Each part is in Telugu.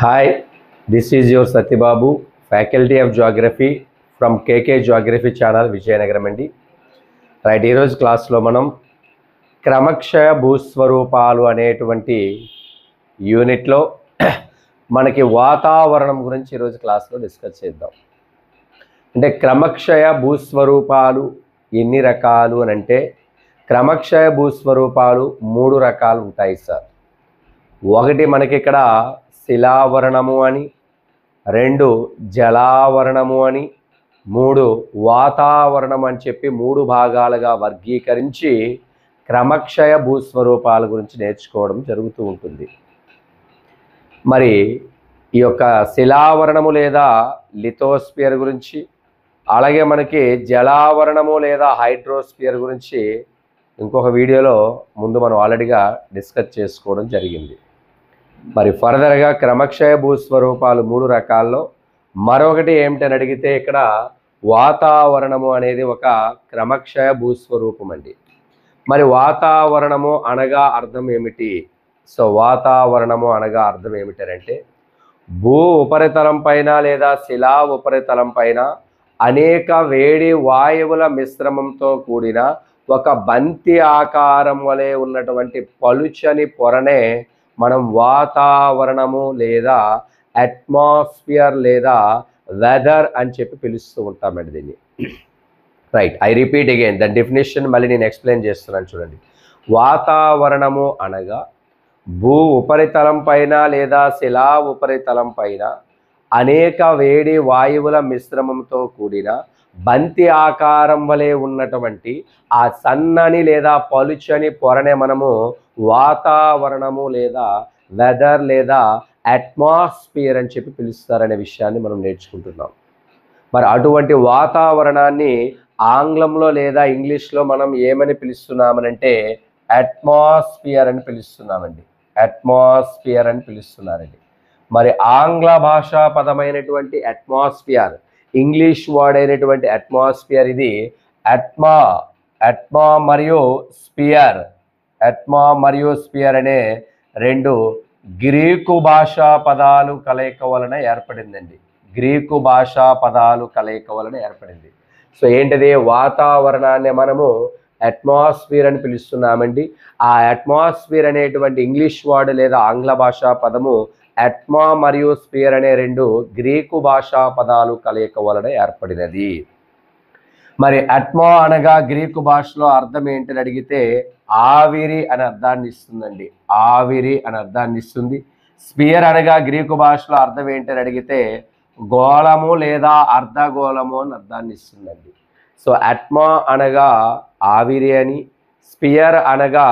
Hi, this is your Satyababu, Faculty of Geography from KK Geography Channel, Vijayanagaram అండి. రైట్, ఈరోజు క్లాస్లో మనం క్రమక్షయ భూస్వరూపాలు అనేటువంటి యూనిట్లో మనకి వాతావరణం గురించి ఈరోజు క్లాస్లో డిస్కస్ చేద్దాం. అంటే క్రమక్షయ భూస్వరూపాలు ఎన్ని రకాలు అని అంటే క్రమక్షయ భూస్వరూపాలు 3 రకాలు ఉంటాయి సార్. ఒకటి మనకి ఇక్కడ శిలావరణము అని, 2 జలావరణము అని, 3 వాతావరణం అని చెప్పి 3 భాగాలుగా వర్గీకరించి క్రమక్షయ భూస్వరూపాల గురించి నేర్చుకోవడం జరుగుతూ ఉంటుంది. మరి ఈ యొక్క శిలావరణము లేదా లిథోస్పియర్ గురించి, అలాగే మనకి జలావరణము లేదా హైడ్రోస్పియర్ గురించి ఇంకొక వీడియోలో ముందు మనం ఆల్రెడీగా డిస్కస్ చేసుకోవడం జరిగింది. మరి ఫర్దర్గా క్రమక్షయ భూస్వరూపాలు 3 రకాల్లో మరొకటి ఏమిటని అడిగితే ఇక్కడ వాతావరణము అనేది ఒక క్రమక్షయ భూస్వరూపం అండి. మరి వాతావరణము అనగా అర్థం ఏమిటి? సో వాతావరణము అనగా అర్థం ఏమిటంటే భూ ఉపరితలం పైన లేదా శిలా ఉపరితలం పైన అనేక వేడి వాయువుల మిశ్రమంతో కూడిన ఒక బంతి ఆకారం వలె ఉన్నటువంటి పలుచని పొరనే మనం వాతావరణము లేదా అట్మాస్ఫియర్ లేదా వెదర్ అని చెప్పి పిలుస్తూ ఉంటామండి దీన్ని. Right, I repeat again the definition, మళ్ళీ నేను ఎక్స్ప్లెయిన్ చేస్తున్నాను చూడండి. వాతావరణము అనగా భూ ఉపరితలం పైన లేదా శిలా ఉపరితలం పైన అనేక వేడి వాయువుల మిశ్రమంతో కూడిన బంతి ఆకారం వలె ఉన్నటువంటి ఆ సన్నని లేదా పలుచని పొరనే మనము వాతావరణము లేదా వెదర్ లేదా అట్మాస్ఫియర్ అని చెప్పి పిలుస్తారనే విషయాన్ని మనం నేర్చుకుంటున్నాం. మరి అటువంటి వాతావరణాన్ని ఆంగ్లంలో లేదా ఇంగ్లీష్లో మనం ఏమని పిలుస్తున్నామనంటే అట్మాస్ఫియర్ అని పిలుస్తున్నామండి. అట్మాస్ఫియర్ అని పిలుస్తున్నారండి. మరి ఆంగ్ల భాషా పదమైనటువంటి అట్మాస్ఫియర్, ఇంగ్లీష్ వర్డ్ అయినటువంటి అట్మాస్ఫియర్, ఇది అట్మా మరియు స్పియర్, అట్మా మరియు స్పియర్ అనే 2 గ్రీకు భాషా పదాలు కలయిక వలన ఏర్పడిందండి. గ్రీకు భాషా పదాలు కలయిక వలన ఏర్పడింది. సో ఏంటిది? వాతావరణాన్ని మనము అట్మాస్ఫియర్ అని పిలుస్తున్నామండి. ఆ అట్మాస్ఫియర్ అనేటువంటి ఇంగ్లీష్ వర్డ్ లేదా ఆంగ్ల భాషా పదము అట్మా మరియు స్పియర్ అనే 2 గ్రీకు భాషా పదాలు కలయిక వలన ఏర్పడినది. మరి అట్మా అనగా గ్రీకు భాషలో అర్థం ఏంటని అడిగితే ఆవిరి అని అర్థాన్ని ఇస్తుందండి. ఆవిరి అని అర్థాన్ని ఇస్తుంది. స్పియర్ అనగా గ్రీకు భాషలో అర్థం ఏంటని అడిగితే గోళము లేదా అర్ధగోళము అని అర్థాన్ని ఇస్తుందండి. సో అట్మా అనగా ఆవిరి అని, స్పియర్ అనగా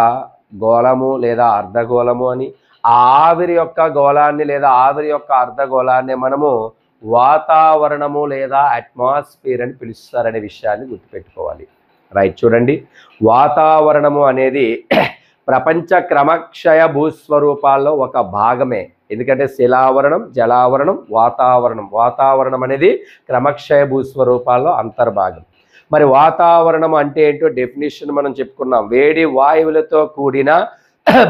గోళము లేదా అర్ధగోళము అని, ఆ ఆవిరి యొక్క గోళాన్ని లేదా ఆవిరి యొక్క అర్ధగోళాన్ని మనము వాతావరణము లేదా అట్మాస్ఫియర్ అని పిలుస్తారనే విషయాన్ని గుర్తుపెట్టుకోవాలి. రైట్, చూడండి, వాతావరణము అనేది ప్రపంచ క్రమక్షయ భూస్వరూపాల్లో ఒక భాగమే. ఎందుకంటే శిలావరణం, జలావరణం, వాతావరణం అనేది క్రమక్షయ భూస్వరూపాల్లో అంతర్భాగం. మరి వాతావరణం అంటే ఏంటో డెఫినేషన్ మనం చెప్పుకున్నాం. వేడి వాయువులతో కూడిన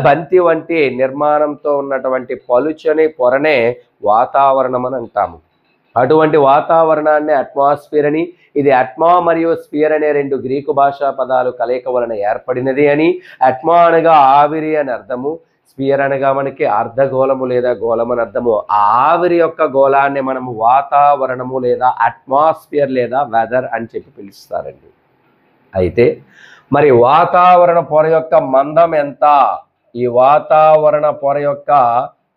బంతి వంటి నిర్మాణంతో ఉన్నటువంటి పలుచని పొరనే వాతావరణం అని అంటాము. అటువంటి వాతావరణాన్ని అట్మాస్ఫియర్ అని, ఇది అట్మా మరియు స్పియర్ అనే 2 గ్రీకు భాషా పదాలు కలయిక వలన ఏర్పడినది అని, అట్మా అనగా ఆవిరి అని అర్థము, స్పియర్ అనగా మనకి అర్ధగోళము లేదా గోళం అని అర్థము. ఆ ఆవిరి యొక్క గోళాన్ని మనము వాతావరణము లేదా అట్మాస్ఫియర్ లేదా వెదర్ అని చెప్పి పిలుస్తారండి. అయితే మరి వాతావరణ పొర యొక్క మందం ఎంత? ఈ వాతావరణ పొర యొక్క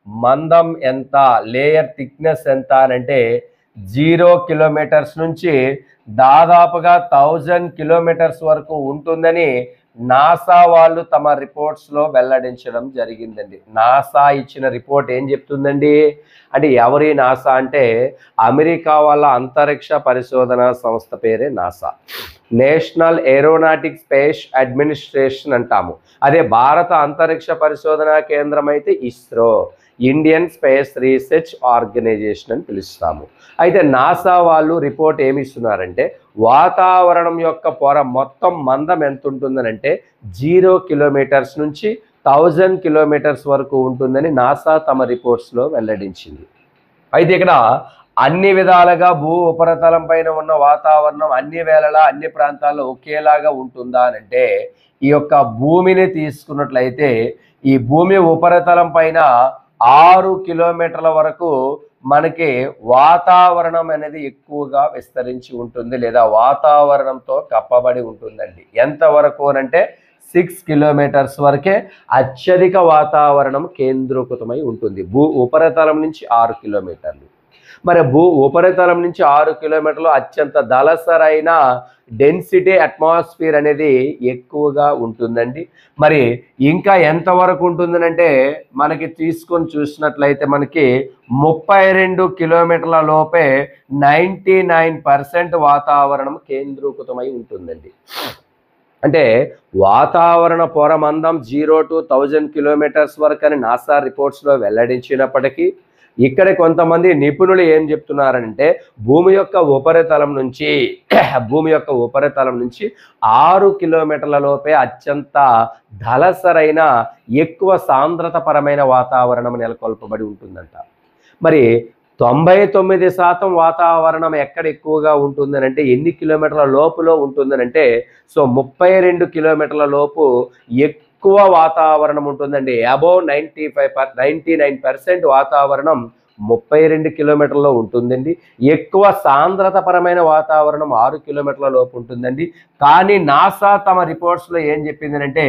మందం ఎంత, లేయర్ థిక్నెస్ ఎంత అని అంటే 0 కిలోమీటర్స్ నుంచి దాదాపుగా 1000 కిలోమీటర్స్ వరకు ఉంటుందని నాసా వాళ్ళు తమ రిపోర్ట్స్లో వెల్లడించడం జరిగిందండి. నాసా ఇచ్చిన రిపోర్ట్ ఏం చెప్తుందండి అంటే, ఎవరి నాసా అంటే అమెరికా వాళ్ళ అంతరిక్ష పరిశోధన సంస్థ పేరే NASA, National Aeronautic Space Administration అంటాము. అదే భారత అంతరిక్ష పరిశోధనా కేంద్రం అయితే ISRO, Indian Space Research Organisation అని పిలుస్తాము. అయితే నాసా వాళ్ళు రిపోర్ట్ ఏమి ఇస్తున్నారంటే వాతావరణం యొక్క పొర మొత్తం మందం ఎంత ఉంటుందనంటే 0 కిలోమీటర్స్ నుంచి 1000 కిలోమీటర్స్ వరకు ఉంటుందని నాసా తమ రిపోర్ట్స్లో వెల్లడించింది. అయితే ఇక్కడ అన్ని విధాలుగా భూ ఉపరితలం పైన ఉన్న వాతావరణం అన్ని వేళలా అన్ని ప్రాంతాల్లో ఒకేలాగా ఉంటుందా అని అంటే, ఈ యొక్క భూమిని తీసుకున్నట్లయితే ఈ భూమి ఉపరితలం పైన 6 కిలోమీటర్ల వరకు మనకి వాతావరణం అనేది ఎక్కువగా విస్తరించి ఉంటుంది, లేదా వాతావరణంతో కప్పబడి ఉంటుందండి. ఎంతవరకు అంటే 6 కిలోమీటర్స్ వరకే అత్యధిక వాతావరణం కేంద్రీకృతమై ఉంటుంది. భూ ఉపరితలం నుంచి 6 కిలోమీటర్లు. మరి భూ ఉపరితలం నుంచి 6 కిలోమీటర్లు అత్యంత దళసరైన డెన్సిటీ అట్మాస్ఫియర్ అనేది ఎక్కువగా ఉంటుందండి. మరి ఇంకా ఎంతవరకు ఉంటుందనంటే మనకి తీసుకొని చూసినట్లయితే మనకి 32 కిలోమీటర్ల లోపే 99% వాతావరణం కేంద్రీకృతమై ఉంటుందండి. అంటే వాతావరణ పొర మందం 0 to 1000 కిలోమీటర్స్ వరకు అని నాసా రిపోర్ట్స్లో వెల్లడించినప్పటికీ ఇక్కడ కొంతమంది నిపుణులు ఏం చెప్తున్నారంటే భూమి యొక్క ఉపరితలం నుంచి 6 కిలోమీటర్ల లోపే అత్యంత దళసరైన ఎక్కువ సాంద్రతపరమైన వాతావరణం నెలకొల్పబడి ఉంటుందంట. మరి 99% వాతావరణం ఎక్కడ ఎక్కువగా ఉంటుందనంటే ఎన్ని కిలోమీటర్ల లోపులో ఉంటుందనంటే 32 కిలోమీటర్ల లోపు ఎక్కువ వాతావరణం ఉంటుందండి. అబౌవ్ 99% వాతావరణం 32 కిలోమీటర్లలో ఉంటుందండి. ఎక్కువ సాంద్రతపరమైన వాతావరణం 6 కిలోమీటర్ల లోపు ఉంటుందండి. కానీ నాసా తమ రిపోర్ట్స్లో ఏం చెప్పిందంటే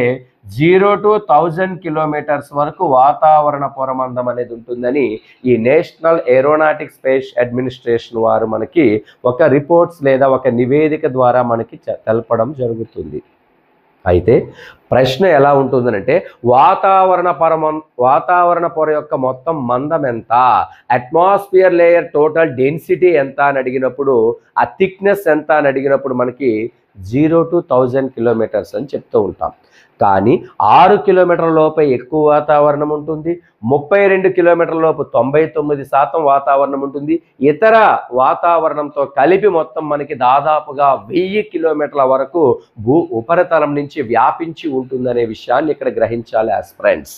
0 to 1000 కిలోమీటర్స్ వరకు వాతావరణ పొరమందం అనేది ఉంటుందని ఈ నేషనల్ ఏరోనాటిక్ స్పేస్ అడ్మినిస్ట్రేషన్ వారు మనకి ఒక రిపోర్ట్స్ లేదా ఒక నివేదిక ద్వారా మనకి తెలపడం జరుగుతుంది. అయితే ప్రశ్న ఎలా ఉంటుందనంటే వాతావరణ పొర యొక్క మొత్తం మందం ఎంత, అట్మాస్ఫియర్ లేయర్ టోటల్ డెన్సిటీ ఎంత అని అడిగినప్పుడు, ఆ థిక్నెస్ ఎంత అని అడిగినప్పుడు మనకి 0 to 1000 కిలోమీటర్స్ అని చెప్తూ ఉంటాం. కానీ 6 కిలోమీటర్ల లోపే ఎక్కువ వాతావరణం ఉంటుంది, 32 కిలోమీటర్ల లోపు 99% వాతావరణం ఉంటుంది. ఇతర వాతావరణంతో కలిపి మొత్తం మనకి దాదాపుగా 1000 కిలోమీటర్ల వరకు భూ ఉపరితలం నుంచి వ్యాపించి ఉంటుందనే విషయాన్ని ఇక్కడ గ్రహించాలి యాస్ ఫ్రెండ్స్.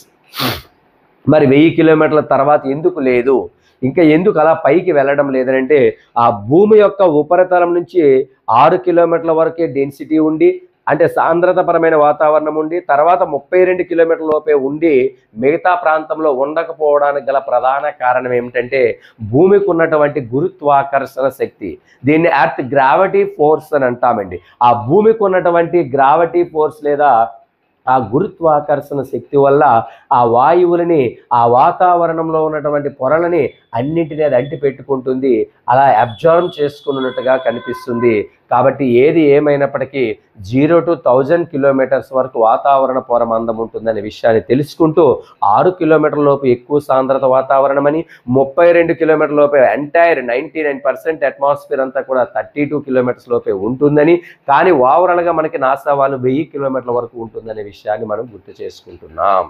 మరి 1000 కిలోమీటర్ల తర్వాత ఎందుకు లేదు, ఇంకా ఎందుకు అలా పైకి వెళ్ళడం లేదంటే ఆ భూమి యొక్క ఉపరితలం నుంచి 6 కిలోమీటర్ల వరకే డెన్సిటీ ఉండి అంటే సాంద్రతపరమైన వాతావరణం ఉండి తర్వాత 32 కిలోమీటర్ల లోపే ఉండి మిగతా ప్రాంతంలో ఉండకపోవడానికి గల ప్రధాన కారణం ఏమిటంటే భూమికి ఉన్నటువంటి గురుత్వాకర్షణ శక్తి, దీన్ని ఎర్త్ గ్రావిటీ ఫోర్స్ అని అంటామండి. ఆ భూమికి ఉన్నటువంటి గ్రావిటీ ఫోర్స్ లేదా ఆ గురుత్వాకర్షణ శక్తి వల్ల ఆ వాయువులని ఆ వాతావరణంలో ఉన్నటువంటి పొరలని అన్నింటినీ అది అంటి పెట్టుకుంటుంది, అలా అబ్జర్వ్ చేసుకున్నట్టుగా కనిపిస్తుంది. కాబట్టి ఏది ఏమైనప్పటికీ 0 to 1000 కిలోమీటర్స్ వరకు వాతావరణ పొర మందం ఉంటుందనే విషయాన్ని తెలుసుకుంటూ 6 కిలోమీటర్ల లోపు ఎక్కువ సాంద్రత వాతావరణం అని, 32 కిలోమీటర్ల లోపే ఎంటైర్ 99% అట్మాస్ఫియర్ అంతా కూడా 32 కిలోమీటర్స్ లోపే ఉంటుందని, కానీ ఓవరాల్గా మనకి నాసా వాళ్ళు 1000 కిలోమీటర్ల వరకు ఉంటుందనే విషయాన్ని మనం గుర్తు చేసుకుంటున్నాం.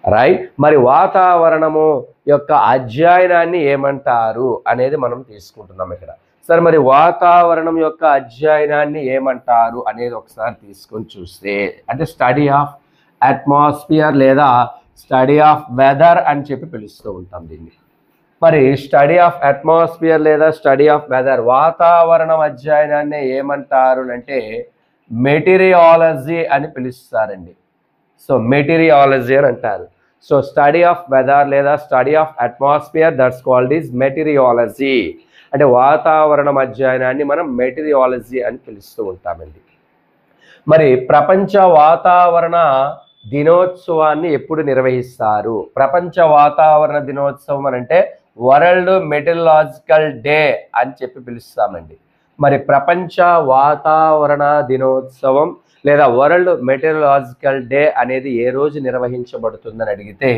రైట్. మరి వాతావరణము యొక్క అధ్యయనాన్ని ఏమంటారు అనేది మనం తీసుకుంటున్నాం ఇక్కడ. సరే, మరి వాతావరణం యొక్క అధ్యయనాన్ని ఏమంటారు అనేది ఒకసారి తీసుకొని చూస్తే అంటే స్టడీ ఆఫ్ అట్మాస్ఫియర్ లేదా స్టడీ ఆఫ్ వెదర్ అని చెప్పి పిలుస్తూ ఉంటాం దీన్ని. మరి స్టడీ ఆఫ్ అట్మాస్ఫియర్ లేదా స్టడీ ఆఫ్ వెదర్ వాతావరణం అధ్యయనాన్ని ఏమంటారు అంటే మెటీరియాలజీ అని పిలుస్తారండి. సో మెటీరియాలజీ అని అంటారు. సో స్టడీ ఆఫ్ వెదర్ లేదా study of atmosphere that's called is meteorology. అంటే వాతావరణం అధ్యయనాన్ని మనం మెటీరియాలజీ అని పిలుస్తూ ఉంటామండి. మరి ప్రపంచ వాతావరణ దినోత్సవాన్ని ఎప్పుడు నిర్వహిస్తారు? ప్రపంచ వాతావరణ దినోత్సవం అని అంటే వరల్డ్ మెటీరియాలజికల్ డే అని చెప్పి పిలుస్తామండి. మరి ప్రపంచ వాతావరణ దినోత్సవం లేదా వరల్డ్ మెటీరియాలజికల్ డే అనేది ఏ రోజు నిర్వహించబడుతుందని అడిగితే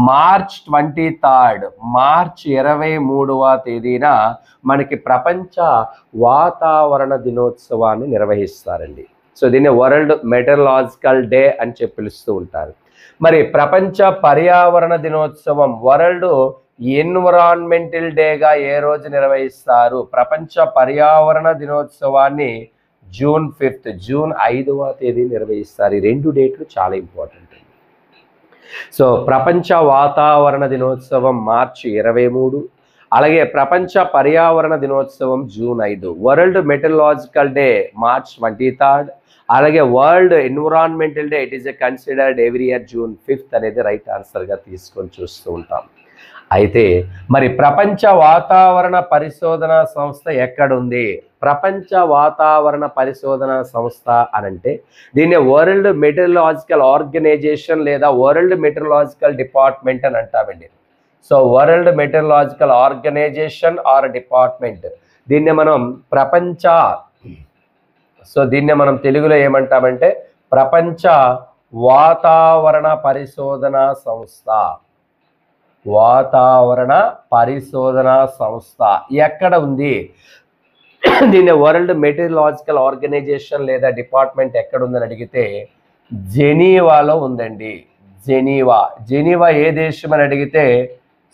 మార్చ్ 23 మార్చ్ 23వ తేదీన మనకి ప్రపంచ వాతావరణ దినోత్సవాన్ని నిర్వహిస్తారండి. సో దీన్ని వరల్డ్ మెటీరియాలజికల్ డే అని చెప్పి పిలుస్తూ ఉంటారు. మరి ప్రపంచ పర్యావరణ దినోత్సవం వరల్డ్ ఎన్విరాన్మెంటల్ డేగా ఏ రోజు నిర్వహిస్తారు? ప్రపంచ పర్యావరణ దినోత్సవాన్ని జూన్ 5వ తేదీ నిర్వహిస్తారు. ఈ 2 డేట్లు చాలా ఇంపార్టెంట్. సో ప్రపంచ వాతావరణ దినోత్సవం మార్చి 23, అలాగే ప్రపంచ పర్యావరణ దినోత్సవం జూన్ 5, వరల్డ్ మెటలాజికల్ డే మార్చ్ 23, అలాగే world environmental day it is a considered every year June 5 అనేది రైట్ ఆన్సర్గా తీసుకొని చూస్తూ ఉంటాం. అయితే మరి ప్రపంచ వాతావరణ పరిశోధన సంస్థ ఎక్కడుంది? ప్రపంచ వాతావరణ పరిశోధన సంస్థ అనంటే దీన్ని వరల్డ్ మెటలాజికల్ ఆర్గనైజేషన్ లేదా వరల్డ్ మెటలాజికల్ డిపార్ట్మెంట్ అని అంటామండి. So world meteorological organisation or department, దీన్ని మనం తెలుగులో ఏమంటామంటే ప్రపంచ వాతావరణ పరిశోధన సంస్థ. వాతావరణ పరిశోధన సంస్థ ఎక్కడ ఉంది? దీన్ని వరల్డ్ మెటలాజికల్ ఆర్గనైజేషన్ లేదా డిపార్ట్మెంట్ ఎక్కడ ఉందని అడిగితే జెనీవాలో ఉందండి. జెనీవా ఏ దేశం అని అడిగితే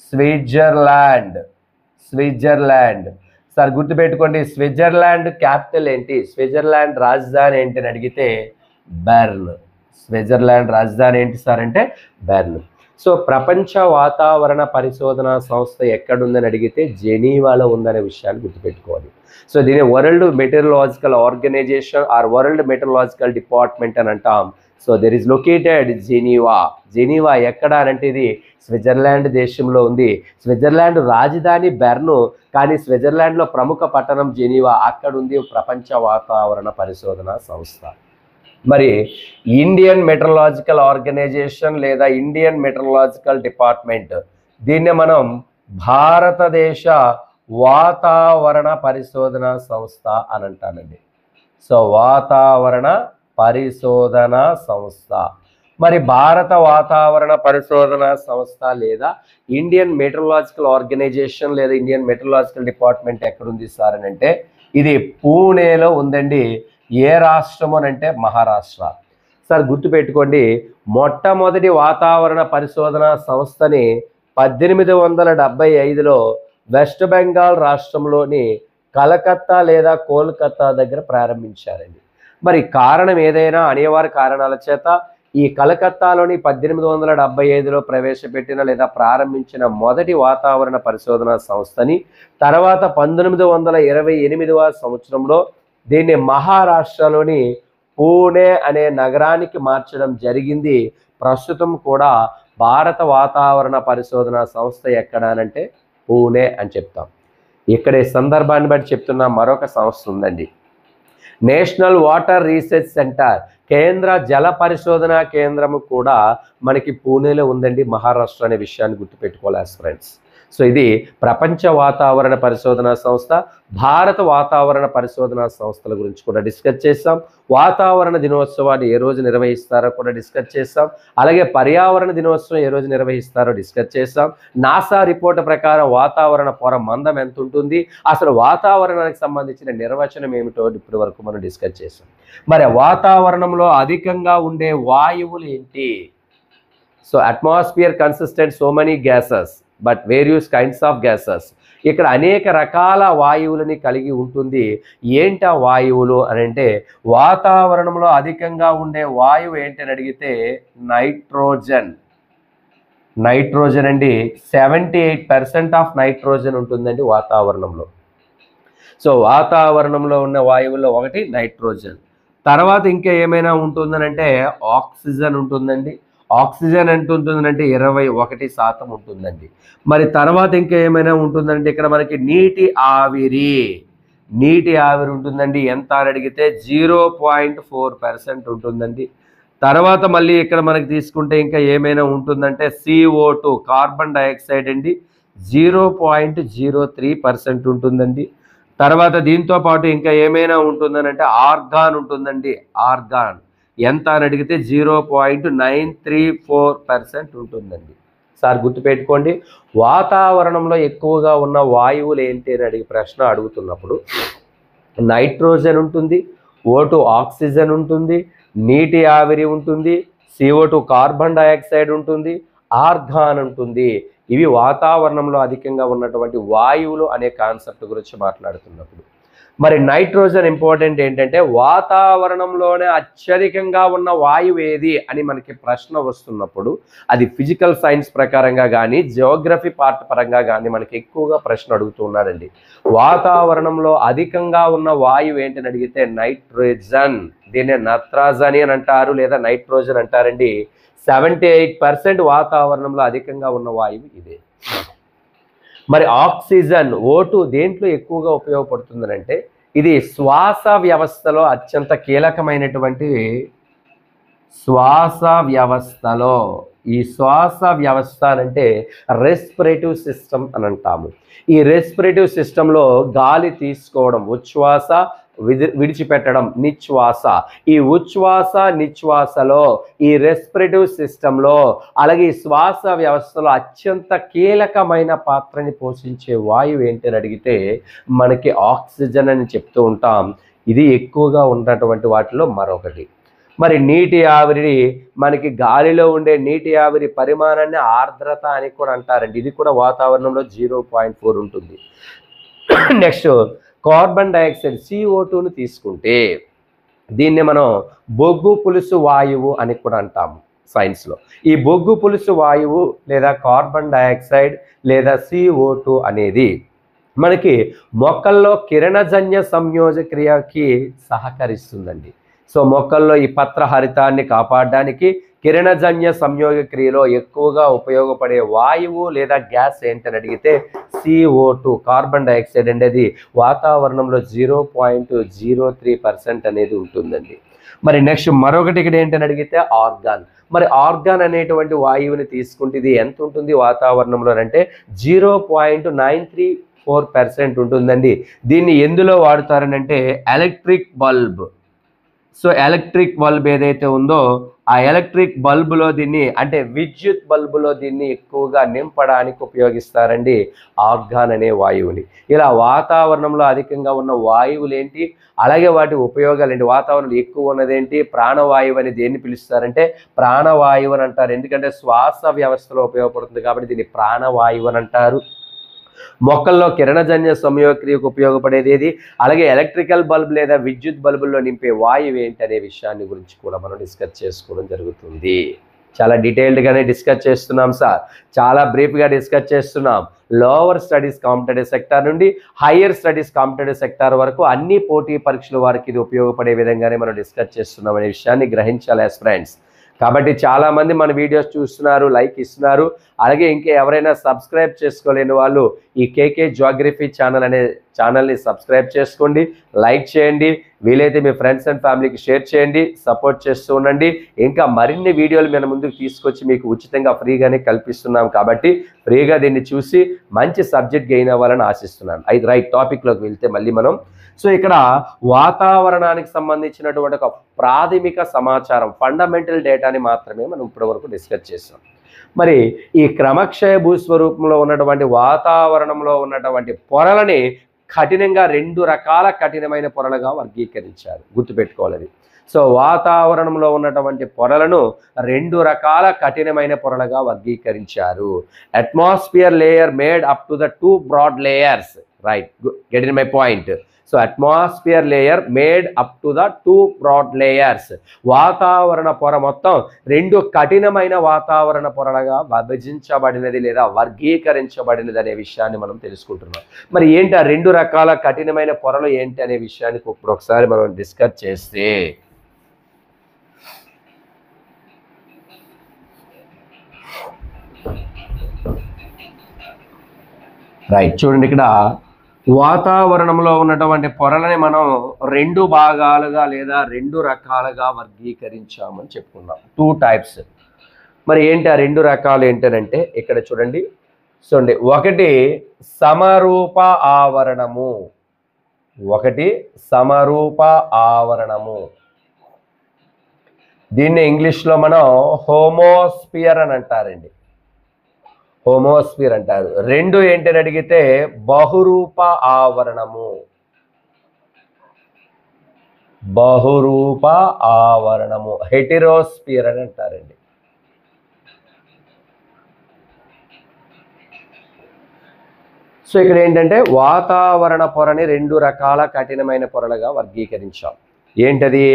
స్విట్జర్లాండ్. సార్ గుర్తుపెట్టుకోండి, స్విట్జర్లాండ్ క్యాపిటల్ ఏంటి, స్విట్జర్లాండ్ రాజధాని ఏంటి అని అడిగితే బెర్న్. స్విట్జర్లాండ్ రాజధాని ఏంటి సార్ అంటే బెర్న్. సో ప్రపంచ వాతావరణ పరిశోధన సంస్థ ఎక్కడుందని అడిగితే జెనీవాలో ఉందనే విషయాన్ని గుర్తుపెట్టుకోవాలి. సో దీన్ని world meteorological organisation or world meteorological department అని అంటాం. So there is located Geneva ఎక్కడ అంటే ఇది స్విట్జర్లాండ్ దేశంలో ఉంది. స్విట్జర్లాండ్ రాజధాని బెర్ను, కానీ స్విట్జర్లాండ్లో ప్రముఖ పట్టణం జెనీవా, అక్కడ ఉంది ప్రపంచ వాతావరణ పరిశోధన సంస్థ. మరి ఇండియన్ మెటలాజికల్ ఆర్గనైజేషన్ లేదా ఇండియన్ మెటలాజికల్ డిపార్ట్మెంట్, దీన్ని మనం భారతదేశ వాతావరణ పరిశోధన సంస్థ అని అంటానండి. సో వాతావరణ పరిశోధన సంస్థ. మరి భారత వాతావరణ పరిశోధన సంస్థ లేదా ఇండియన్ మెటలాజికల్ ఆర్గనైజేషన్ లేదా ఇండియన్ మెటలాజికల్ డిపార్ట్మెంట్ ఎక్కడుంది సార్ అని అంటే ఇది పూణేలో ఉందండి. ఏ రాష్ట్రం అని అంటే మహారాష్ట్ర. సార్ గుర్తుపెట్టుకోండి, మొట్టమొదటి వాతావరణ పరిశోధన సంస్థని 1875లో వెస్ట్ బెంగాల్ రాష్ట్రంలోని కలకత్తా లేదా కోల్కతా దగ్గర ప్రారంభించారండి. మరి కారణం ఏదైనా అనేవారి కారణాల చేత ఈ కలకత్తాలోని 1875లో ప్రవేశపెట్టిన లేదా ప్రారంభించిన మొదటి వాతావరణ పరిశోధన సంస్థని తర్వాత 1928వ సంవత్సరంలో దీన్ని మహారాష్ట్రలోని పూణే అనే నగరానికి మార్చడం జరిగింది. ప్రస్తుతం కూడా భారత వాతావరణ పరిశోధన సంస్థ ఎక్కడానంటే పూణే అని చెప్తాం. ఇక్కడ ఈ సందర్భాన్ని బట్టి చెప్తున్న మరొక సంస్థ ఉందండి, నేషనల్ వాటర్ రీసెర్చ్ సెంటర్, కేంద్ర జల పరిశోధన కేంద్రము కూడా మనకి పూణేలో ఉందండి, మహారాష్ట్ర అనే విషయాన్ని గుర్తుపెట్టుకోవాలి ఫ్రెండ్స్. సో ఇది ప్రపంచ వాతావరణ పరిశోధన సంస్థ, భారత వాతావరణ పరిశోధన సంస్థల గురించి కూడా డిస్కస్ చేస్తాం. వాతావరణ దినోత్సవాన్ని ఏ రోజు నిర్వహిస్తారో కూడా డిస్కస్ చేస్తాం. అలాగే పర్యావరణ దినోత్సవం ఏ రోజు నిర్వహిస్తారో డిస్కస్ చేస్తాం. నాసా రిపోర్ట్ ప్రకారం వాతావరణ పొర మందం ఎంత ఉంటుంది, అసలు వాతావరణానికి సంబంధించిన నిర్వచనం ఏమిటో ఇప్పటి వరకు మనం డిస్కస్ చేస్తాం. మరి వాతావరణంలో అధికంగా ఉండే వాయువులు ఏంటి? So atmosphere consistent so many gases but various kinds of gases. ఇక్కడ అనేక రకాల వాయువులని కలిగి ఉంటుంది. ఏంటా వాయువులు అని అంటే వాతావరణంలో అధికంగా ఉండే వాయువు ఏంటని అడిగితే నైట్రోజన్ అండి. 78% ఆఫ్ నైట్రోజన్ ఉంటుందండి వాతావరణంలో. సో వాతావరణంలో ఉన్న వాయువుల్లో ఒకటి నైట్రోజన్. తర్వాత ఇంకా ఏమైనా ఉంటుందని అంటే ఆక్సిజన్ ఉంటుందండి. ఆక్సిజన్ ఎంత ఉంటుందంటే 21% ఉంటుందండి. మరి తర్వాత ఇంకా ఏమైనా ఉంటుందంటే ఇక్కడ మనకి నీటి ఆవిరి ఉంటుందండి. ఎంత అని అడిగితే 0.4% ఉంటుందండి. తర్వాత మళ్ళీ ఇక్కడ మనకి తీసుకుంటే ఇంకా ఏమైనా ఉంటుందంటే CO2 కార్బన్ డైఆక్సైడ్ అండి 0.03% ఉంటుందండి. తర్వాత దీంతో పాటు ఇంకా ఏమైనా ఉంటుందని అంటే ఆర్గాన్ ఉంటుందండి. ఆర్గాన్ ఎంత అని అడిగితే 0.934% ఉంటుందండి. సార్ గుర్తుపెట్టుకోండి, వాతావరణంలో ఎక్కువగా ఉన్న వాయువులు ఏంటి అని అడిగి ప్రశ్న అడుగుతున్నప్పుడు నైట్రోజన్ ఉంటుంది, O2 ఆక్సిజన్ ఉంటుంది, నీటి ఆవిరి ఉంటుంది, CO2 కార్బన్ డైఆక్సైడ్ ఉంటుంది, ఆర్గాన్ ఉంటుంది. ఇవి వాతావరణంలో అధికంగా ఉన్నటువంటి వాయువులు అనే కాన్సెప్ట్ గురించి మాట్లాడుతున్నప్పుడు. మరి నైట్రోజన్ ఇంపార్టెంట్ ఏంటంటే వాతావరణంలోనే అత్యధికంగా ఉన్న వాయువు ఏది అని మనకి ప్రశ్న వస్తున్నప్పుడు అది ఫిజికల్ సైన్స్ ప్రకారంగా కానీ జియోగ్రఫీ పార్ట్ పరంగా కానీ మనకి ఎక్కువగా ప్రశ్న అడుగుతున్నారండి. వాతావరణంలో అధికంగా ఉన్న వాయువు ఏంటని అడిగితే నైట్రోజన్, దీన్ని నత్రజని అని అంటారు లేదా నైట్రోజన్ అంటారండి. 78% వాతావరణంలో అధికంగా ఉన్న వాయువు ఇదే. మరి ఆక్సిజన్ O2 దేంట్లో ఎక్కువగా ఉపయోగపడుతుంది అంటే ఇది శ్వాస వ్యవస్థలో అత్యంత కీలకమైనటువంటి శ్వాస వ్యవస్థలో, ఈ శ్వాస వ్యవస్థ అంటే రెస్పిరేటివ్ సిస్టమ్ అని అంటాము. ఈ రెస్పిరేటివ్ సిస్టంలో గాలి తీసుకోవడం ఉచ్ఛ్వాస, విడిచిపెట్టడం నిశ్వాస. ఈ ఉచ్ఛ్వాస నిశ్వాసలో ఈ రెస్పిరేటివ్ సిస్టంలో అలాగే ఈ శ్వాస వ్యవస్థలో అత్యంత కీలకమైన పాత్రని పోషించే వాయువు ఏంటని అడిగితే మనకి ఆక్సిజన్ అని చెప్తూ ఉంటాం. ఇది ఎక్కువగా ఉన్నటువంటి వాటిలో మరొకటి. మరి నీటి ఆవిరి, మనకి గాలిలో ఉండే నీటి ఆవిరి పరిమాణాన్ని ఆర్ద్రత అని కూడా అంటారండి. ఇది కూడా వాతావరణంలో 0.4 ఉంటుంది. నెక్స్ట్ కార్బన్ డైఆక్సైడ్ CO2ను తీసుకుంటే దీన్ని మనం బొగ్గు పులుసు వాయువు అని కూడా అంటాము సైన్స్లో. ఈ బొగ్గు పులుసు వాయువు లేదా కార్బన్ డైఆక్సైడ్ లేదా CO2 అనేది మనకి మొక్కల్లో కిరణజన్య సంయోజక్రియకి సహకరిస్తుందండి. సో మొక్కల్లో ఈ పత్రహరితాన్ని కాపాడడానికి కిరణజన్య సంయోగ క్రియలో ఎక్కువగా ఉపయోగపడే వాయువు లేదా గ్యాస్ ఏంటని అడిగితే CO2 కార్బన్ డైఆక్సైడ్ అనేది వాతావరణంలో 0.03% అనేది ఉంటుందండి. మరి నెక్స్ట్ మరొకటి ఇక్కడ ఏంటని అడిగితే ఆర్గాన్. మరి ఆర్గాన్ అనేటువంటి వాయువుని తీసుకుంటే ఇది ఎంత ఉంటుంది వాతావరణంలో అంటే 0.934% ఉంటుందండి. దీన్ని ఎందులో వాడుతారనంటే electric bulb. So electric bulb ఏదైతే ఉందో ఆ ఎలక్ట్రిక్ బల్బులో దీన్ని అంటే విద్యుత్ బల్బులో దీన్ని ఎక్కువగా నింపడానికి ఉపయోగిస్తారండి ఆర్గాన్ అనే వాయువుని. ఇలా వాతావరణంలో అధికంగా ఉన్న వాయువులు ఏంటి, అలాగే వాటి ఉపయోగాలు ఏంటి, వాతావరణంలో ఎక్కువ ఉన్నదేంటి, ప్రాణవాయువు అని దేన్ని పిలుస్తారంటే ప్రాణవాయువు అని అంటారు. ఎందుకంటే శ్వాస వ్యవస్థలో ఉపయోగపడుతుంది కాబట్టి దీన్ని ప్రాణవాయువు అని అంటారు. మొక్కల్లో కిరణజన్య సంయోగక్రియకు ఉపయోగపడేది ఏది, అలాగే ఎలక్ట్రికల్ బల్బ్ లేదా విద్యుత్ బల్బుల్లో నింపే వాయువు ఏంటి అనే విషయాన్ని గురించి కూడా మనం డిస్కస్ చేసుకోవడం జరుగుతుంది. చాలా డీటెయిల్డ్గానే డిస్కస్ చేస్తున్నాం సార్, చాలా బ్రీఫ్గా డిస్కస్ చేస్తున్నాం. లోవర్ స్టడీస్ కాంపిటేటివ్ సెక్టార్ నుండి హయ్యర్ స్టడీస్ కాంపిటేటివ్ సెక్టార్ వరకు అన్ని పోటీ పరీక్షల వారికి ఇది ఉపయోగపడే విధంగానే మనం డిస్కస్ చేస్తున్నాం అనే విషయాన్ని గ్రహించాలి ఫ్రెండ్స్. కాబట్టి చాలామంది మన వీడియోస్ చూస్తున్నారు, లైక్ ఇస్తున్నారు. అలాగే ఇంకా ఎవరైనా సబ్స్క్రైబ్ చేసుకోలేని వాళ్ళు ఈ కేకే జియోగ్రఫీ ఛానల్ అనే ఛానల్ని సబ్స్క్రైబ్ చేసుకోండి, లైక్ చేయండి, వీలైతే మీ ఫ్రెండ్స్ అండ్ ఫ్యామిలీకి షేర్ చేయండి, సపోర్ట్ చేస్తూ ఉండండి. ఇంకా మరిన్ని వీడియోలు మన ముందుకు తీసుకొచ్చి మీకు ఉచితంగా ఫ్రీగానే కల్పిస్తున్నాం కాబట్టి ఫ్రీగా దీన్ని చూసి మంచి సబ్జెక్ట్ గెయిన్ అవ్వాలని ఆశిస్తున్నాను. అయితే రైట్ టాపిక్లోకి వెళ్తే మళ్ళీ మనం సో ఇక్కడ వాతావరణానికి సంబంధించినటువంటి ఒక ప్రాథమిక సమాచారం ఫండమెంటల్ డేటాని మాత్రమే మనం ఇప్పటివరకు డిస్కస్ చేసాం. మరి ఈ క్రమక్షయ భూస్వరూపంలో ఉన్నటువంటి వాతావరణంలో ఉన్నటువంటి పొరలని కఠినంగా 2 రకాల కఠినమైన పొరలుగా వర్గీకరించారు, గుర్తుపెట్టుకోవాలి. సో వాతావరణంలో ఉన్నటువంటి పొరలను 2 రకాల కఠినమైన పొరలుగా వర్గీకరించారు. Atmosphere layer made up to the 2 broad layers, right, get in my point. So atmosphere layer made up to the 2 broad layers. వాతావరణ పొర మొత్తం 2 కఠినమైన వాతావరణ పొరలుగా విభజించబడినది లేదా వర్గీకరించబడినది అనే విషయాన్ని మనం తెలుసుకుంటున్నాం. మరి ఏంటి ఆ 2 రకాల కఠినమైన పొరలు ఏంటి అనే విషయానికి ఇప్పుడు ఒకసారి మనం డిస్కస్ చేస్తే రైట్ చూడండి, ఇక్కడ వాతావరణంలో ఉన్నటువంటి పొరలని మనం 2 భాగాలుగా లేదా 2 రకాలుగా వర్గీకరించామని చెప్పుకున్నాం. 2 types. మరి ఏంటి ఆ 2 రకాలు ఏంటంటే ఇక్కడ చూడండి, ఒకటి సమరూప ఆవరణము, ఒకటి సమరూప ఆవరణము. దీన్ని ఇంగ్లీష్లో మనం హోమోస్పియర్ అని అంటారండి, హోమోస్పియర్ అంటారు. 2 ఏంటని అడిగితే బహురూప ఆవరణము, బహురూప ఆవరణము, హెటిరోస్పియర్ అని అంటారండి. సో ఇక్కడ ఏంటంటే వాతావరణ పొరని రెండు రకాల కఠినమైన పొరలుగా వర్గీకరించాం. ఏంటది?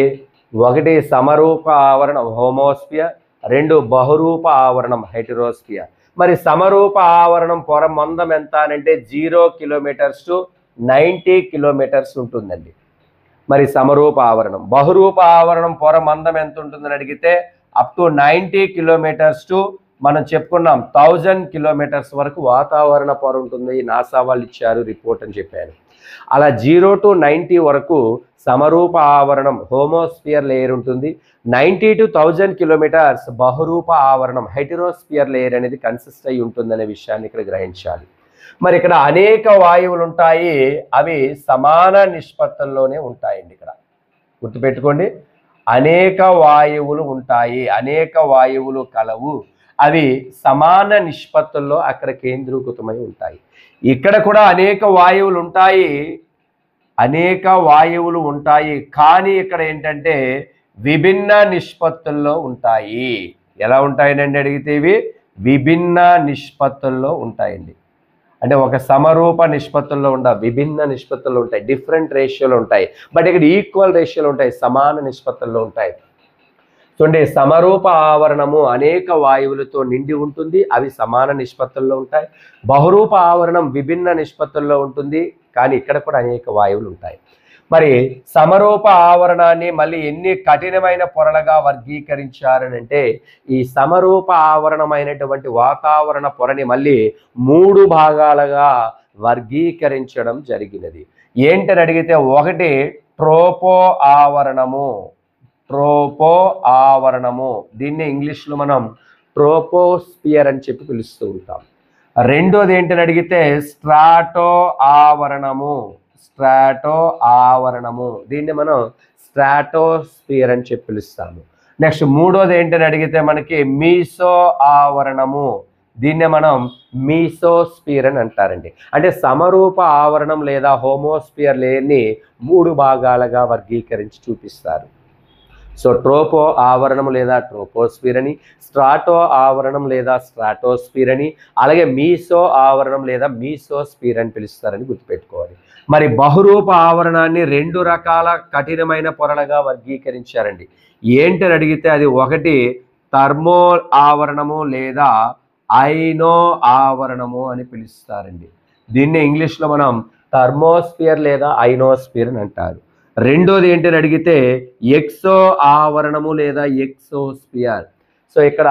ఒకటి సమరూప ఆవరణం హోమోస్పియర్, రెండు బహురూప ఆవరణం హెటెరోస్పియర్. మరి సమరూప ఆవరణం పొర మందం ఎంత అంటే 0 కిలోమీటర్స్ టు 90 కిలోమీటర్స్ ఉంటుందండి. మరి సమరూప ఆవరణం. బహురూప ఆవరణం పొర మందం ఎంత ఉంటుందని అడిగితే అప్ టు 90 కిలోమీటర్స్ టు మనం చెప్పుకున్నాం 1000 కిలోమీటర్స్ వరకు వాతావరణ పొర ఉంటుంది. నాసా వాళ్ళు ఇచ్చారు రిపోర్ట్ అని చెప్పాను. అలా 0 to 90 వరకు సమరూప ఆవరణం హోమోస్పియర్ లేయర్ ఉంటుంది. 90 to 1000 కిలోమీటర్స్ బహురూప ఆవరణం హెటెరోస్పియర్ లేయర్ అనేది కన్సిస్ట్ అయి ఉంటుందనే విషయాన్ని ఇక్కడ గ్రహించాలి. మరి ఇక్కడ అనేక వాయువులు ఉంటాయి, అవి సమాన నిష్పత్తుల్లోనే ఉంటాయండి. ఇక్కడ గుర్తుపెట్టుకోండి, అనేక వాయువులు ఉంటాయి, అనేక వాయువులు కలవు, అవి సమాన నిష్పత్తుల్లో అక్కడ కేంద్రీకృతమై ఉంటాయి. ఇక్కడ కూడా అనేక వాయువులు ఉంటాయి, కానీ ఇక్కడ ఏంటంటే విభిన్న నిష్పత్తుల్లో ఉంటాయి. ఎలా ఉంటాయని అడిగితే ఇవి విభిన్న నిష్పత్తుల్లో ఉంటాయండి. అంటే ఒక సమరూప నిష్పత్తుల్లో విభిన్న నిష్పత్తుల్లో ఉంటాయి, డిఫరెంట్ రేషియోలో ఉంటాయి. బట్ ఇక్కడ ఈక్వల్ రేషియోలో ఉంటాయి, సమాన నిష్పత్తుల్లో ఉంటాయి. చూడండి, సమరూప ఆవరణము అనేక వాయువులతో నిండి ఉంటుంది, అవి సమాన నిష్పత్తుల్లో ఉంటాయి. బహురూప ఆవరణం విభిన్న నిష్పత్తుల్లో ఉంటుంది, కానీ ఇక్కడ కూడా అనేక వాయువులు ఉంటాయి. మరి సమరూప ఆవరణాన్ని మళ్ళీ ఎన్ని కఠినమైన పొరలుగా వర్గీకరించారనంటే ఈ సమరూప ఆవరణమైనటువంటి వాతావరణ పొరని మళ్ళీ 3 భాగాలుగా వర్గీకరించడం జరిగినది. ఏంటని అడిగితే ఒకటి ట్రోపో ఆవరణము, దీన్ని ఇంగ్లీష్లో మనం ట్రోపోస్పియర్ అని చెప్పి పిలుస్తూ ఉంటాం. రెండోది ఏంటని అడిగితే స్ట్రాటో ఆవరణము, దీన్ని మనం స్ట్రాటోస్పియర్ అని చెప్పి పిలుస్తాము. నెక్స్ట్ మూడోది ఏంటని అడిగితే మనకి మీసో ఆవరణము, దీన్నే మనం మీసోస్పియర్ అని అంటారండి. అంటే సమరూప ఆవరణం లేదా హోమోస్పియర్ లేయర్ని 3 భాగాలుగా వర్గీకరించి చూపిస్తారు. సో ట్రోపో ఆవరణం లేదా ట్రోపోస్పియర్ అని, స్ట్రాటో ఆవరణం లేదా స్ట్రాటోస్పియర్ అని, అలాగే మీసో ఆవరణం లేదా మీసోస్పియర్ అని పిలుస్తారని గుర్తుపెట్టుకోవాలి. మరి బహురూప ఆవరణాన్ని 2 రకాల కఠినమైన పొరలుగా వర్గీకరించారండి. ఏంటని అడిగితే అది ఒకటి థర్మో ఆవరణము లేదా ఐనో ఆవరణము అని పిలుస్తారండి. దీన్ని ఇంగ్లీష్లో మనం థర్మోస్పియర్ లేదా ఐనోస్పియర్ అని అంటారు. రెండోది ఏంటని అడిగితే ఎక్సో ఆవరణము లేదా ఎక్సోస్పియర్. సో ఇక్కడ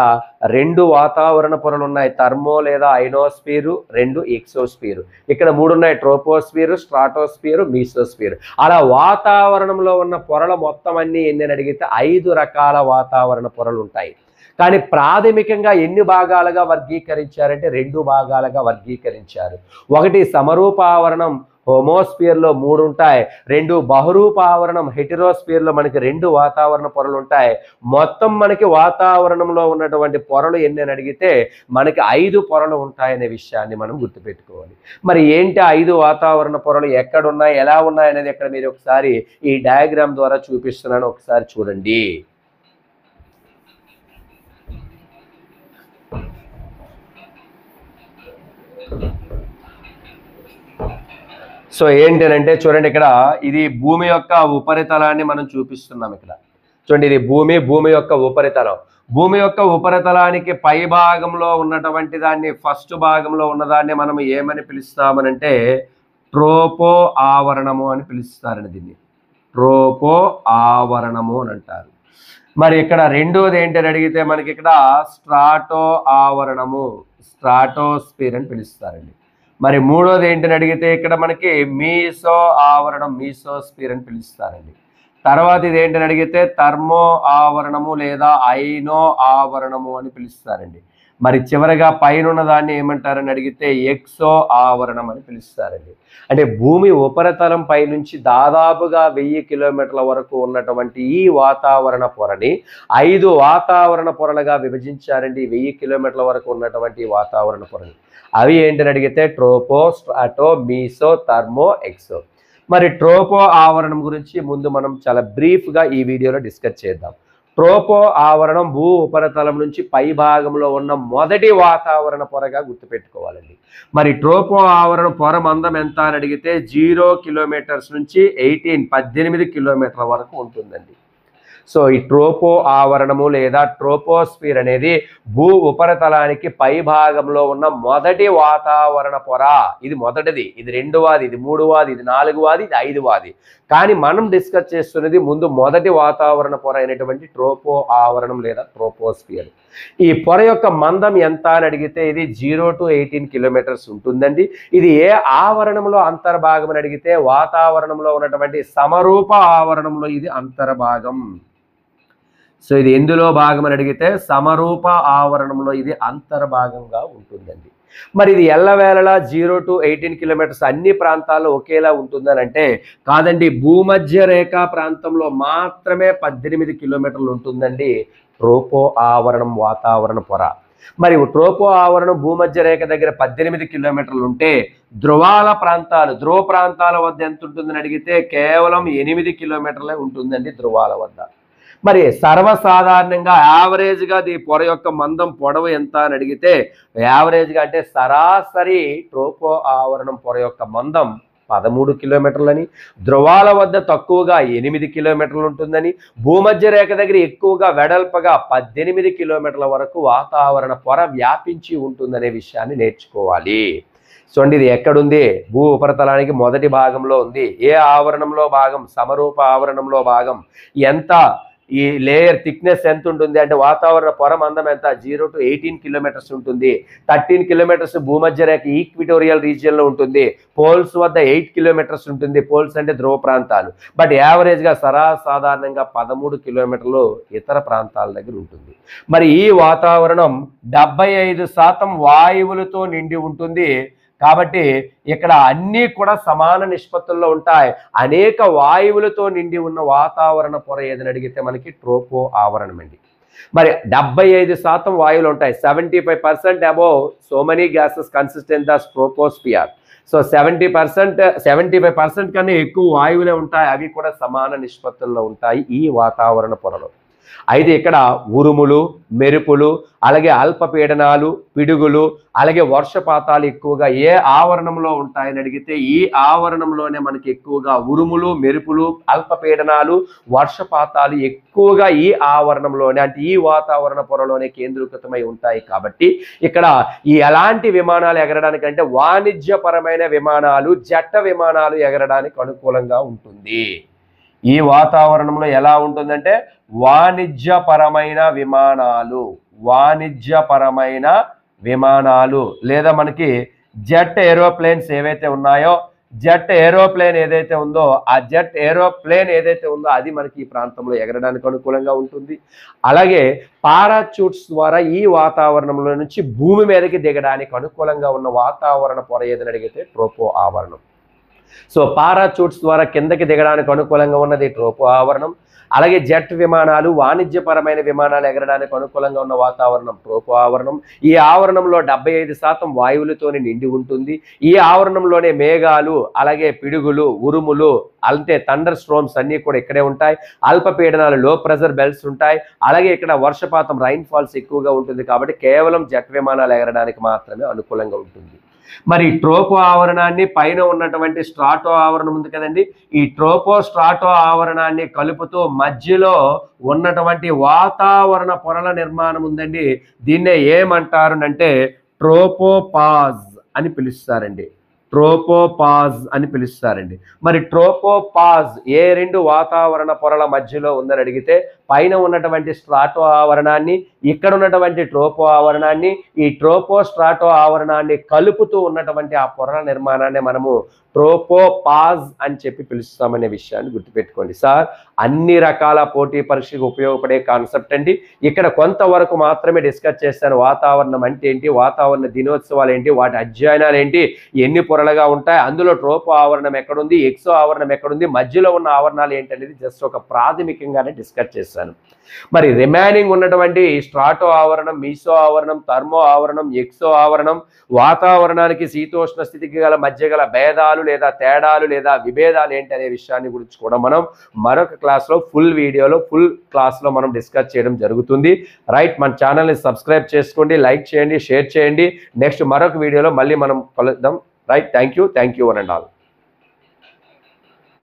2 వాతావరణ పొరలు ఉన్నాయి, థర్మో లేదా ఐనోస్పియర్, 2 ఎక్సోస్పియర్. ఇక్కడ 3 ఉన్నాయి, ట్రోపోస్పియర్, స్ట్రాటోస్పియర్, మీసోస్పియర్. అలా వాతావరణంలో ఉన్న పొరల మొత్తం అన్ని ఎన్ని అడిగితే 5 రకాల వాతావరణ పొరలు ఉంటాయి. కానీ ప్రాథమికంగా ఎన్ని భాగాలుగా వర్గీకరించారంటే 2 భాగాలుగా వర్గీకరించారు. ఒకటి సమరూప ఆవరణం హోమోస్పియర్లో 3 ఉంటాయి, 2 బహురూప ఆవరణం హెటెరోస్పియర్లో మనకి 2 వాతావరణ పొరలు ఉంటాయి. మొత్తం మనకి వాతావరణంలో ఉన్నటువంటి పొరలు ఎన్ని అని అడిగితే మనకి 5 పొరలు ఉంటాయనే విషయాన్ని మనం గుర్తుపెట్టుకోవాలి. మరి ఏంటి 5 వాతావరణ పొరలు, ఎక్కడున్నాయి, ఎలా ఉన్నాయి అనేది ఇక్కడ మీరు ఒకసారి ఈ డయాగ్రామ్ ద్వారా చూపిస్తున్నాను, ఒకసారి చూడండి. సో ఏంటంటే చూడండి, ఇక్కడ ఇది భూమి యొక్క ఉపరితలాన్ని మనం చూపిస్తున్నాం. ఇక్కడ చూడండి, ఇది భూమి యొక్క ఉపరితలం. భూమి యొక్క ఉపరితలానికి పై భాగంలో ఉన్నటువంటి దాన్ని, ఫస్ట్ భాగంలో ఉన్నదాన్ని మనం ఏమని పిలుస్తామనంటే ట్రోపో ఆవరణము అని పిలుస్తారని, దీన్ని ట్రోపో ఆవరణము అని అంటారు. మరి ఇక్కడ రెండోది ఏంటని అడిగితే మనకి ఇక్కడ స్ట్రాటో ఆవరణము, స్ట్రాటోస్పియర్ అని పిలుస్తారండి. మరి మూడోది ఏంటని అడిగితే ఇక్కడ మనకి మీసో ఆవరణం, మీసోస్పియర్ అని పిలుస్తారండి. తర్వాత ఇది ఏంటని అడిగితే థర్మో ఆవరణము లేదా ఐనో ఆవరణము అని పిలుస్తారండి. మరి చివరిగా పైన ఉన్న దాన్ని ఏమంటారని అడిగితే ఎక్సో ఆవరణం అని పిలుస్తారండి. అంటే భూమి ఉపరితలం పై నుంచి దాదాపుగా 1000 కిలోమీటర్ల వరకు ఉన్నటువంటి ఈ వాతావరణ పొరని 5 వాతావరణ పొరలుగా విభజించారండి. 1000 కిలోమీటర్ల వరకు ఉన్నటువంటి వాతావరణ పొరని. అవి ఏంటని అడిగితే ట్రోపో, స్ట్రాటో, మీసో, థర్మో, ఎక్సో. మరి ట్రోపో ఆవరణం గురించి ముందు మనం చాలా బ్రీఫ్గా ఈ వీడియోలో డిస్కస్ చేద్దాం. ట్రోపో ఆవరణం భూ ఉపరితలం నుంచి పై భాగంలో ఉన్న మొదటి వాతావరణ పొరగా గుర్తుపెట్టుకోవాలండి. మరి ట్రోపో ఆవరణ పొర మందం ఎంత అని అడిగితే 0 కిలోమీటర్స్ నుంచి 18 కిలోమీటర్ల వరకు ఉంటుందండి. సో ఈ ట్రోపో ఆవరణము లేదా ట్రోపోస్ఫియర్ అనేది భూ ఉపరితలానికి పై భాగంలో ఉన్న మొదటి వాతావరణ పొర. ఇది మొదటిది, ఇది రెండవది, ఇది మూడవది, ఇది నాలుగవది, ఇది ఐదవది. కానీ మనం డిస్కస్ చేస్తున్నది ముందు మొదటి వాతావరణ పొర అయినటువంటి ట్రోపో ఆవరణం లేదా ట్రోపోస్ఫియర్. ఈ పొర యొక్క మందం ఎంత అని అడిగితే ఇది 0 to 18 కిలోమీటర్స్ ఉంటుందండి. ఇది ఏ ఆవరణంలో అంతర్భాగం అని అడిగితే వాతావరణంలో ఉన్నటువంటి సమరూప ఆవరణంలో ఇది అంతర్భాగం. సో ఇది ఎందులో భాగం అని అడిగితే సమరూప ఆవరణంలో ఇది అంతర్భాగంగా ఉంటుందండి. మరి ఇది ఎల్లవేళలా 0 to 18 కిలోమీటర్స్ అన్ని ప్రాంతాల్లో ఒకేలా ఉంటుందని అంటే కాదండి. భూమధ్య రేఖ ప్రాంతంలో మాత్రమే 18 కిలోమీటర్లు ఉంటుందండి ట్రోపో ఆవరణం వాతావరణ పొర. మరి ట్రోపో ఆవరణం భూమధ్య రేఖ దగ్గర 18 కిలోమీటర్లు ఉంటే ధ్రువ ప్రాంతాల వద్ద ఎంత ఉంటుందని అడిగితే కేవలం 8 కిలోమీటర్లే ఉంటుందండి ధ్రువాల వద్ద. మరి సర్వసాధారణంగా యావరేజ్గా ఈ పొర యొక్క మందం పొడవు ఎంత అని అడిగితే యావరేజ్గా అంటే సరాసరి ట్రోపో ఆవరణం పొర యొక్క మందం 13 కిలోమీటర్లని, ధ్రువాల వద్ద తక్కువగా 8 కిలోమీటర్లు ఉంటుందని, భూమధ్య రేఖ దగ్గర ఎక్కువగా వెడల్పగా 18 కిలోమీటర్ల వరకు వాతావరణ పొర వ్యాపించి ఉంటుందనే విషయాన్ని నేర్చుకోవాలి. చూడండి ఇది ఎక్కడుంది? భూ ఉపరితలానికి మొదటి భాగంలో ఉంది. ఏ ఆవరణంలో భాగం? సమరూప ఆవరణంలో భాగం. ఎంత ఈ లేయర్ థిక్నెస్ ఎంత ఉంటుంది అంటే వాతావరణ పొర మందం ఎంత? 0 to 18 కిలోమీటర్స్ ఉంటుంది. 13 కిలోమీటర్స్ భూమధ్య రేఖ ఈక్విటోరియల్ రీజియన్లో ఉంటుంది. పోల్స్ వద్ద 8 కిలోమీటర్స్ ఉంటుంది. పోల్స్ అంటే ధ్రువ ప్రాంతాలు. బట్ యావరేజ్గా సాధారణంగా 13 కిలోమీటర్లు ఇతర ప్రాంతాల దగ్గర ఉంటుంది. మరి ఈ వాతావరణం 75% వాయువులతో నిండి ఉంటుంది. కాబట్టి ఇక్కడ అన్నీ కూడా సమాన నిష్పత్తుల్లో ఉంటాయి. అనేక వాయువులతో నిండి ఉన్న వాతావరణ పొర ఏదని అడిగితే మనకి ట్రోపో ఆవరణం అండి. మరి 75% వాయువులు ఉంటాయి. 75% above so many gases consistent the troposphere. So 75% కన్నా ఎక్కువ వాయువులే ఉంటాయి. అవి కూడా సమాన నిష్పత్తుల్లో ఉంటాయి ఈ వాతావరణ పొరలో. అయితే ఇక్కడ ఉరుములు, మెరుపులు, అలాగే అల్పపీడనాలు, పిడుగులు, అలాగే వర్షపాతాలు ఎక్కువగా ఏ ఆవరణంలో ఉంటాయని అడిగితే ఈ ఆవరణంలోనే మనకి ఎక్కువగా ఉరుములు, మెరుపులు, అల్పపీడనాలు, వర్షపాతాలు ఎక్కువగా ఈ ఆవరణంలోనే అంటే ఈ వాతావరణ పొరలోనే కేంద్రీకృతమై ఉంటాయి. కాబట్టి ఇక్కడ ఈ ఎలాంటి విమానాలు ఎగరడానికంటే వాణిజ్యపరమైన విమానాలు, జెట్ విమానాలు ఎగరడానికి అనుకూలంగా ఉంటుంది. ఈ వాతావరణంలో ఎలా ఉంటుందంటే వాణిజ్యపరమైన విమానాలు లేదా మనకి జెట్ ఏరోప్లేన్స్ ఏవైతే ఉన్నాయో జెట్ ఏరోప్లేన్ ఏదైతే ఉందో ఆ జెట్ ఏరోప్లేన్ ఏదైతే ఉందో అది మనకి ఈ ప్రాంతంలో ఎగరడానికి అనుకూలంగా ఉంటుంది. అలాగే పారాచూట్స్ ద్వారా ఈ వాతావరణంలో నుంచి భూమి మీదకి దిగడానికి అనుకూలంగా ఉన్న వాతావరణ పొర ఏదని అడిగితే ట్రోపో ఆవరణం. సో పారాచూట్స్ ద్వారా కిందకి దిగడానికి అనుకూలంగా ఉన్నది ట్రోపో ఆవరణం. అలాగే జెట్ విమానాలు, వాణిజ్యపరమైన విమానాలు ఎగరడానికి అనుకూలంగా ఉన్న వాతావరణం ట్రోపో ఆవరణం. ఈ ఆవరణంలో 75% వాయువులతోనే నిండి ఉంటుంది. ఈ ఆవరణంలోనే మేఘాలు, అలాగే పిడుగులు, ఉరుములు అంటే థండర్ స్ట్రోమ్స్ అన్నీ కూడా ఇక్కడే ఉంటాయి. అల్పపీడనాలు, లో ప్రెజర్ బెల్ట్స్ ఉంటాయి. అలాగే ఇక్కడ వర్షపాతం, రైన్ ఫాల్స్ ఎక్కువగా ఉంటుంది. కాబట్టి కేవలం జెట్ విమానాలు ఎగరడానికి మాత్రమే అనుకూలంగా ఉంటుంది. మరి ట్రోపో ఆవరణాన్ని పైన ఉన్నటువంటి స్ట్రాటో ఆవరణం ఉంది కదండి, ఈ ట్రోపో స్ట్రాటో ఆవరణాన్ని కలుపుతూ మధ్యలో ఉన్నటువంటి వాతావరణ పొరల నిర్మాణం ఉందండి. దీన్నే ఏమంటారు అంటే ట్రోపోపాజ్ అని పిలుస్తారండి. మరి ట్రోపోపాజ్ ఏ రెండు వాతావరణ పొరల మధ్యలో ఉందని అడిగితే పైన ఉన్నటువంటి స్ట్రాటో ఆవరణాన్ని, ఇక్కడ ఉన్నటువంటి ట్రోపో ఆవరణాన్ని, ఈ ట్రోపో స్ట్రాటో ఆవరణాన్ని కలుపుతూ ఉన్నటువంటి ఆ పొరల నిర్మాణాన్ని మనము ట్రోపోపాజ్ అని చెప్పి పిలుస్తామనే విషయాన్ని గుర్తుపెట్టుకోండి. సార్ అన్ని రకాల పోటీ పరీక్షకు ఉపయోగపడే కాన్సెప్ట్ అండి. ఇక్కడ కొంతవరకు మాత్రమే డిస్కస్ చేస్తాను. వాతావరణం అంటే ఏంటి, వాతావరణ దినోత్సవాలు ఏంటి, వాటి అధ్యయనాలు ఏంటి, ఎన్ని పొరలుగా ఉంటాయి, అందులో ట్రోపో ఆవరణం ఎక్కడుంది, ఎక్సో ఆవరణం ఎక్కడుంది, మధ్యలో ఉన్న ఆవరణాలు ఏంటి అనేది జస్ట్ ఒక ప్రాథమికంగానే డిస్కస్ చేస్తాను. చేశాను. మరి రిమైనింగ్ ఉన్నటువంటి స్ట్రాటో ఆవరణం, మీసో ఆవరణం, థర్మో ఆవరణం, ఎక్సో ఆవరణం, వాతావరణానికి శీతోష్ణ స్థితికి గల మధ్య గల భేదాలు లేదా తేడాలు లేదా విభేదాలు ఏంటి అనే విషయాన్ని గురించి కూడా మనం మరొక క్లాస్లో ఫుల్ క్లాస్లో మనం డిస్కస్ చేయడం జరుగుతుంది. రైట్, మన ఛానల్ని సబ్స్క్రైబ్ చేసుకోండి, లైక్ చేయండి, షేర్ చేయండి. నెక్స్ట్ మరొక వీడియోలో మళ్ళీ మనం కలుద్దాం. Right, thank you one and all.